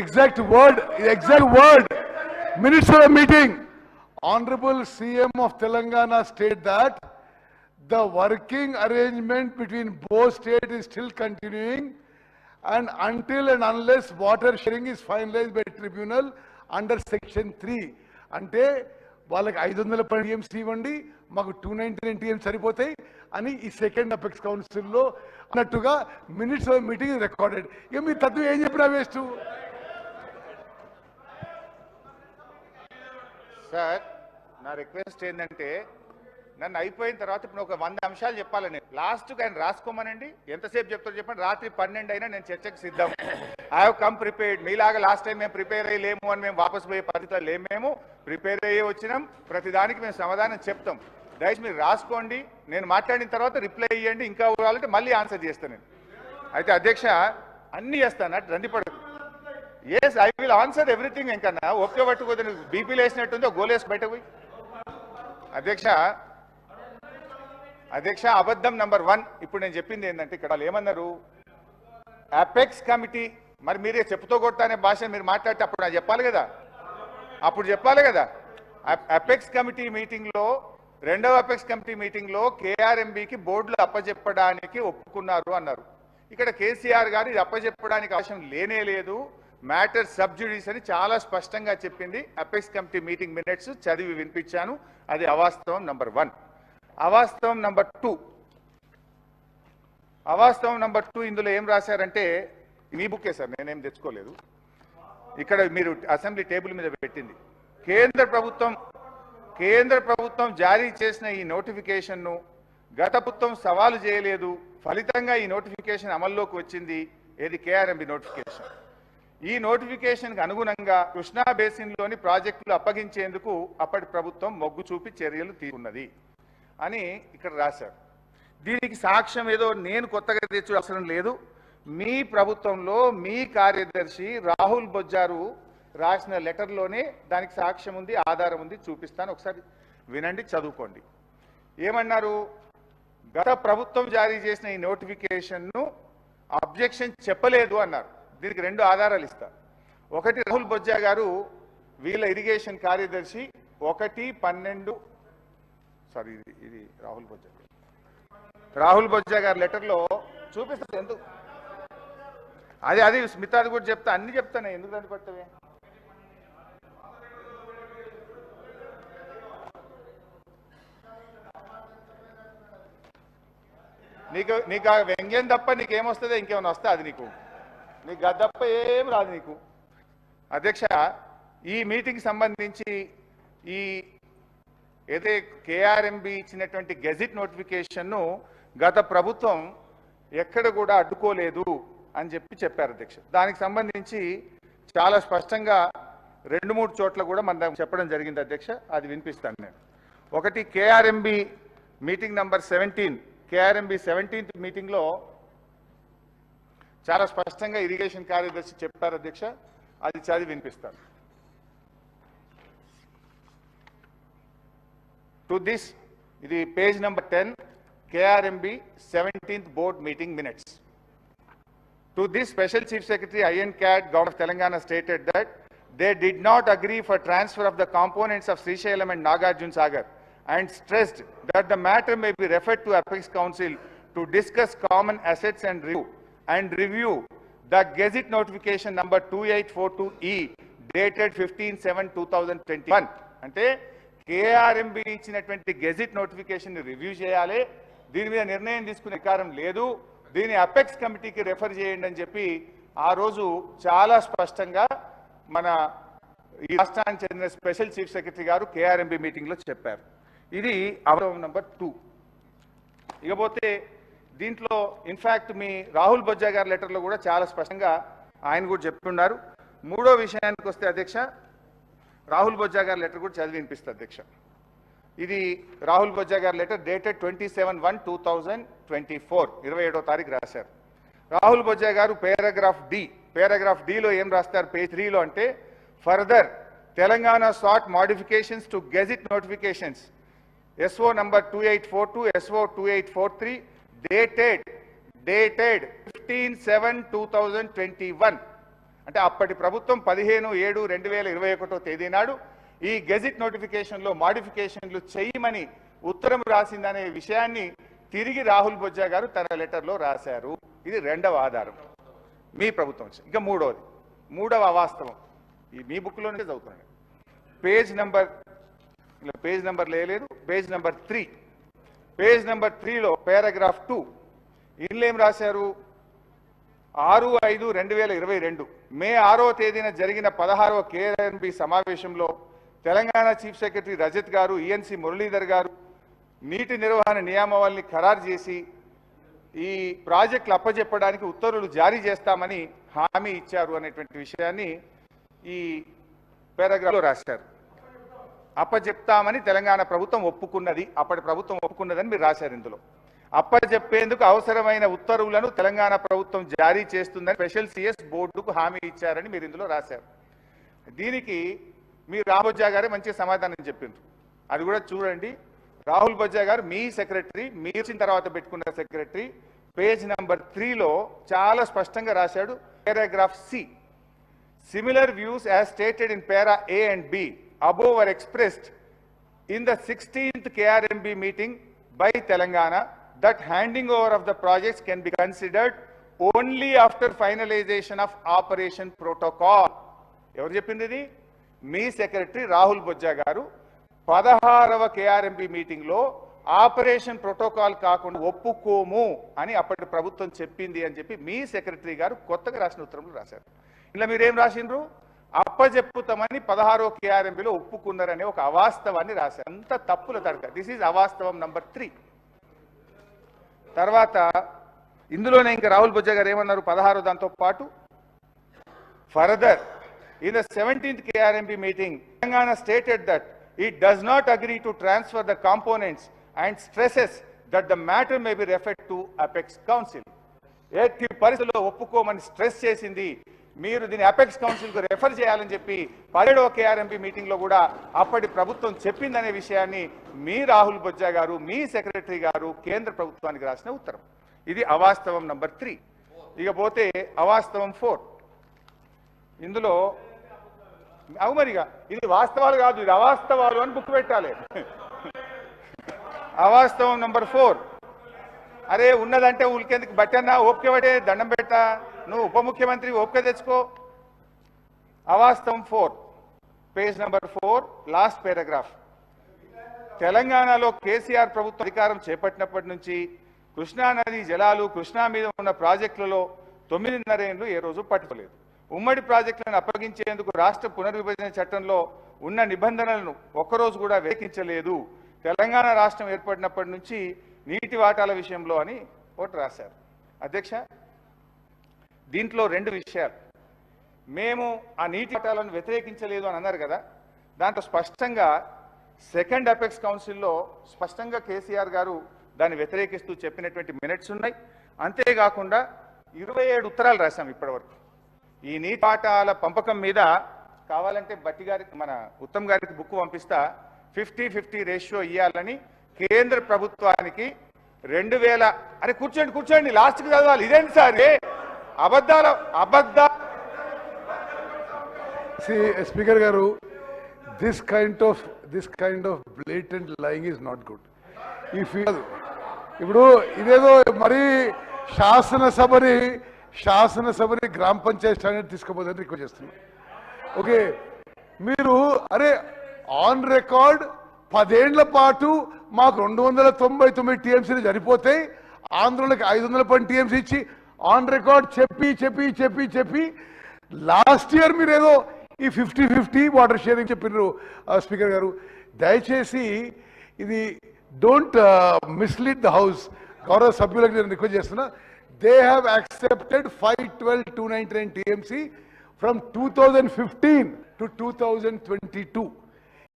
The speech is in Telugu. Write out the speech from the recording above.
exact word. Minutes of the meeting. Honorable CM of Telangana stated that the working arrangement between both states is still continuing, and until and unless water sharing is finalized by tribunal under section 3. అంటే వాళ్ళకి 500 టీఎంసీ ఇవ్వండి, మాకు 299 టీఎం సరిపోతాయి అని ఈ సెకండ్ అపెక్స్ కౌన్సిల్లో అన్నట్టుగా మినిట్స్ ఆఫ్ మీటింగ్ రికార్డెడ్. ఇక మీ తత్వం ఏం చెప్పినా వేస్ట్. సార్, నా రిక్వెస్ట్ ఏంటంటే నన్ను అయిపోయిన తర్వాత ఇప్పుడు ఒక 100 అంశాలు చెప్పాలని లాస్ట్గా ఆయన రాసుకోమనండి. ఎంతసేపు చెప్తారో చెప్పండి. రాత్రి 12 అయినా నేను చర్చకు సిద్ధం. I have come prepared. మీలాగా లాస్ట్ టైం మేము ప్రిపేర్ అయ్యలేము అని మేము వాపసు పోయే పరిస్థితులు లేము. మేము ప్రిపేర్ అయ్యే వచ్చినాం. ప్రతిదానికి మేము సమాధానం చెప్తాం. దయచేసి మీరు రాసుకోండి. నేను మాట్లాడిన తర్వాత రిప్లై ఇవ్వండి. ఇంకా కావాలంటే మళ్ళీ ఆన్సర్ చేస్తాను నేను. అయితే అధ్యక్ష అన్నీ చేస్తాను, అటు రందిపడదు. Yes, I will answer everything. ఇంకన్నా ఒక్క పట్టుకోదు. బీపీలు వేసినట్టుందో గోలేసి బయటకు పోయి. అధ్యక్ష అబద్ధం నంబర్ 1. ఇప్పుడు నేను చెప్పింది ఏంటంటే ఇక్కడ వాళ్ళు ఏమన్నారు, అపెక్స్ కమిటీ, మరి మీరే చెప్పుతో కొడతా అనే భాష మీరు మాట్లాడితే అప్పుడు నాకు చెప్పాలి కదా. అపెక్స్ కమిటీ మీటింగ్లో, రెండవ అపెక్స్ కమిటీ మీటింగ్లో కేఆర్ఎంబీకి బోర్డులు అప్పచెప్పడానికి ఒప్పుకున్నారు అన్నారు. ఇక్కడ కేసీఆర్ గారు ఇది అప్పచెప్పడానికి అవకాశం లేనే లేదు, మ్యాటర్ సబ్జుడిస్ అని చాలా స్పష్టంగా చెప్పింది. అపెక్స్ కమిటీ మీటింగ్ మినిట్స్ చదివి వినిపించాను. అది అవాస్తవం నంబర్ 1. అవాస్తవం నంబర్ 2 ఇందులో ఏం రాశారంటే, మీ బుక్కే సార్, నేనేం తెచ్చుకోలేదు. ఇక్కడ మీరు అసెంబ్లీ టేబుల్ మీద పెట్టింది. కేంద్ర ప్రభుత్వం జారీ చేసిన ఈ నోటిఫికేషన్ను గత ప్రభుత్వం సవాలు చేయలేదు. ఫలితంగా ఈ నోటిఫికేషన్ అమల్లోకి వచ్చింది. ఏది? KRMB notification. ఈ నోటిఫికేషన్కి అనుగుణంగా కృష్ణా బేసిన్లోని ప్రాజెక్టులు అప్పగించేందుకు అప్పటి ప్రభుత్వం మొగ్గు చూపి చర్యలు తీసుకున్నది అని ఇక్కడ రాశారు. దీనికి సాక్ష్యం ఏదో నేను కొత్తగా తెచ్చు అవసరం లేదు. మీ ప్రభుత్వంలో మీ కార్యదర్శి రాహుల్ బొజ్జారు రాసిన లెటర్లోనే దానికి సాక్ష్యం ఉంది, ఆధారం ఉంది. చూపిస్తాను, ఒకసారి వినండి, చదువుకోండి. ఏమన్నారు? గత ప్రభుత్వం జారీ చేసిన ఈ నోటిఫికేషన్ను అబ్జెక్షన్ చెప్పలేదు అన్నారు. దీనికి 2 ఆధారాలు ఇస్తా. ఒకటి, రాహుల్ బొజ్జా గారు వీళ్ళ ఇరిగేషన్ కార్యదర్శి 1/12 సారీ ఇది రాహుల్ బొజ్జా గారి లెటర్లో చూపిస్తుంది. ఎందుకు అది స్మితాది కూడా చెప్తా, అన్ని చెప్తాను. ఎందుకు దాన్ని పట్టవే? నీకు ఆ వ్యంగ్యం తప్ప నీకేమొస్తుందో ఇంకేమైనా వస్తా? అది నీకు గద్దప్ప ఏం రాదు నీకు. అధ్యక్ష, ఈ మీటింగ్ సంబంధించి ఈ ఏదైతే కేఆర్ఎంబీ ఇచ్చినటువంటి గెజిట్ నోటిఫికేషన్ను గత ప్రభుత్వం ఎక్కడ కూడా అడ్డుకోలేదు అని చెప్పారు అధ్యక్ష. దానికి సంబంధించి చాలా స్పష్టంగా 2-3 చోట్ల కూడా మనం చెప్పడం జరిగింది అధ్యక్ష. అది వినిపిస్తాను నేను. ఒకటి, KRMB meeting number 17, KRMB 17th మీటింగ్లో చాలా స్పష్టంగా ఇరిగేషన్ కార్యదర్శి చెప్పారు అధ్యక్ష. అది చదివి వినిపిస్తాను. టు దిస్, ఇది page number 10, KRMB 17th board meeting minutes. To this, Special Chief Secretary INCAT, Government of Telangana stated that they did not agree for transfer of the components of Srisailam and Nagarjuna Sagar and stressed that the matter may be referred to Apex Council to discuss common assets and review the Gazette notification number 2842E dated 15/7/2021. అంటే KRMB ఇచ్చినటువంటి గెజిట్ నోటిఫికేషన్ రివ్యూ చేయాలి, దీని మీద నిర్ణయం తీసుకునే అధికారం లేదు, దీని అపెక్స్ కమిటీకి రెఫర్ చేయండి అని చెప్పి ఆ రోజు చాలా స్పష్టంగా మన ఈ రాష్ట్రానికి చెందిన స్పెషల్ చీఫ్ సెక్రటరీ గారు KRMB మీటింగ్లో చెప్పారు. ఇది అవసరం నంబర్ 2. ఇకపోతే దీంట్లో ఇన్ఫ్యాక్ట్ మీ రాహుల్ బొజ్జా గారి లెటర్లో కూడా చాలా స్పష్టంగా ఆయన కూడా చెప్తున్నారు. 3వ విషయానికి వస్తే అధ్యక్ష, రాహుల్ బొజ్జా గారి లెటర్ కూడా చదివి వినిపిస్తుంది అధ్యక్ష. ఇది రాహుల్ బొజ్జా గారి లెటర్ డేటెడ్ 27/1/2024, 27వ తారీఖు రాశారు. రాహుల్ బొజ్జా గారు పారాగ్రాఫ్ డిలో ఏం రాస్తారు పేజ్ 3లో అంటే, further Telangana sought modifications to gazette notifications SO number 2842, SO 2843 dated 15/7/2021. అంటే అప్పటి ప్రభుత్వం 15/7/2021 తేదీ నాడు ఈ గెజిట్ నోటిఫికేషన్లో మాడిఫికేషన్లు చేయమని ఉత్తరం రాసిందనే విషయాన్ని తిరిగి రాహుల్ బొజ్జా గారు తన లెటర్లో రాశారు. ఇది రెండవ ఆధారం మీ ప్రభుత్వం. ఇంకా మూడవ అవాస్తవం ఈ మీ బుక్లోనే చదువుతున్నాను. పేజ్ నెంబర్ లేదు, పేజ్ నెంబర్ 3. పేజ్ నెంబర్ 3లో పారాగ్రాఫ్ 2 ఇందులో ఏం రాశారు? 6/5/2022 మే 6వ తేదీన జరిగిన 16వ KRMB సమావేశంలో తెలంగాణ చీఫ్ సెక్రటరీ రజత్ గారు, ఈఎన్సీ మురళీధర్ గారు నీటి నిర్వహణ నియామావళిని ఖరారు చేసి ఈ ప్రాజెక్టులు అప్పజెప్పడానికి ఉత్తర్వులు జారీ చేస్తామని హామీ ఇచ్చారు అనేటువంటి విషయాన్ని ఈ పారాగ్రాఫ్లో రాశారు. అప్పజెప్తామని తెలంగాణ ప్రభుత్వం ఒప్పుకున్నది, అప్పటి ప్రభుత్వం ఒప్పుకున్నదని మీరు రాశారు. ఇందులో అప్పజెప్పేందుకు అవసరమైన ఉత్తర్వులను తెలంగాణ ప్రభుత్వం జారీ చేస్తుందని స్పెషల్ సిఎస్ బోర్డుకు హామీ ఇచ్చారని మీరు ఇందులో రాశారు. దీనికి మీరు రాహుల్ బొజ్జా గారే మంచి సమాధానం చెప్పిండ్రు. అది కూడా చూడండి. రాహుల్ బొజ్జా గారు మీ సెక్రటరీ, మీరు వచ్చిన తర్వాత పెట్టుకున్న సెక్రటరీ, పేజ్ నెంబర్ 3లో చాలా స్పష్టంగా రాశాడు. Paragraph C, similar views as stated in para A and B above were expressed in the 16th KRMB meeting by Telangana that handing over of the projects can be considered only after finalization of operation protocol. ఎవరు చెప్పింది ఇది? మీ సెక్రటరీ రాహుల్ బొజ్జా గారు 16వ KRMB మీటింగ్లో ఆపరేషన్ ప్రోటోకాల్ కాకుండా ఒప్పుకోము అని అప్పటి ప్రభుత్వం చెప్పింది అని చెప్పి మీ సెక్రటరీ గారు కొత్తగా రాసిన ఉత్తరంలో రాశారు. ఇలా మీరేం రాసిండ్రు? అప్పజెప్పుతామని 16వ KRMBలో ఒప్పుకున్నారనే ఒక అవాస్తవాన్ని రాశారు. అంత తప్పుల తడక. దిస్ ఈజ్ అవాస్తవం నంబర్ 3. తర్వాత ఇందులోనే ఇంకా రాహుల్ బొజ్జా గారు ఏమన్నారు? 16వ దాంతో పాటు further in the 17th KRMB meeting, Telangana stated that it does not agree to transfer the components and stresses that the matter may be referred to Apex Council. ఎట్టి పరిస్థితుల్లో ఒప్పుకోమని స్ట్రెస్ చేసింది. మీరు దీన్ని అపెక్స్ కౌన్సిల్కు రెఫర్ చేయాలని చెప్పి 17వ KRMB మీటింగ్లో కూడా అప్పటి ప్రభుత్వం చెప్పిందనే విషయాన్ని మీ రాహుల్ బొజ్జా గారు, మీ సెక్రటరీ గారు కేంద్ర ప్రభుత్వానికి రాసిన ఉత్తరం. ఇది అవాస్తవం నంబర్ 3. ఇకపోతే అవాస్తవం 4. ఇందులో అవుమరిగా ఇది వాస్తవాలు కాదు, ఇది అవాస్తవాలు అని బుక్ పెట్టాలి. అవాస్తవం నంబర్ 4. అరే ఉన్నదంటే ఉలికేందుకు బట్టన్నా ఓపిక పడే దండం పెట్టా, నువ్వు ఉప ముఖ్యమంత్రి ఓపిక తెచ్చుకో. అవాస్తవం 4, పేజ్ నెంబర్ 4, లాస్ట్ పారాగ్రాఫ్. తెలంగాణలో కేసీఆర్ ప్రభుత్వం అధికారం చేపట్టినప్పటి నుంచి కృష్ణానది జలాలు, కృష్ణా మీద ఉన్న ప్రాజెక్టులలో 9.5 ఏళ్లు ఏ రోజు పట్టుకోలేదు. ఉమ్మడి ప్రాజెక్టులను అప్పగించేందుకు రాష్ట్ర పునర్విభజన చట్టంలో ఉన్న నిబంధనలను ఒక్కరోజు కూడా వ్యతిరేకించలేదు. తెలంగాణ రాష్ట్రం ఏర్పడినప్పటి నుంచి నీటి వాటాల విషయంలో అని ఒకటి రాశారు. అధ్యక్ష, దీంట్లో 2 విషయాలు. మేము ఆ నీటి వాటాలను వ్యతిరేకించలేదు అని అన్నారు కదా, దాంట్లో స్పష్టంగా సెకండ్ అపెక్స్ కౌన్సిల్లో స్పష్టంగా కేసీఆర్ గారు దాన్ని వ్యతిరేకిస్తూ చెప్పినటువంటి మినిట్స్ ఉన్నాయి. అంతేకాకుండా 27 ఉత్తరాలు రాశాం ఇప్పటివరకు. ఈ నీటి వాటాల పంపకం మీద కావాలంటే బట్టి గారికి, మన ఉత్తమ్ గారికి బుక్ పంపిస్తా. 50-50 రేషియో ఇవ్వాలని కేంద్ర ప్రభుత్వానికి 2000 అరే కూర్చోండి లాస్ట్కి చదవాలి. ఇదేంటి సార్ అబద్ధాలు. స్పీకర్ గారు, this kind of blatant lying is not good. ఇప్పుడు ఇదేదో మరి శాసనసభని గ్రామ పంచాయతీ స్టాండర్డ్ తీసుకుపోదని రిక్వెస్ట్ చేస్తున్నాను. ఓకే, మీరు అరే ఆన్ రికార్డ్ 10 ఏళ్ల పాటు మాకు 299 టీఎంసీలు సరిపోతాయి, ఆంధ్రులకు 510 టీఎంసీ ఇచ్చి ఆన్ రికార్డ్ చెప్పి లాస్ట్ ఇయర్ మీరు ఏదో ఈ 50-50 వాటర్ షేరింగ్ చెప్పినారు. స్పీకర్ గారు, దయచేసి ఇది డోంట్ మిస్లీడ్ ద హౌస్. గౌరవ సభ్యులకు నేను రిక్వెస్ట్ చేస్తున్నా. They have accepted 512,299 TMC from 2015 to 2022.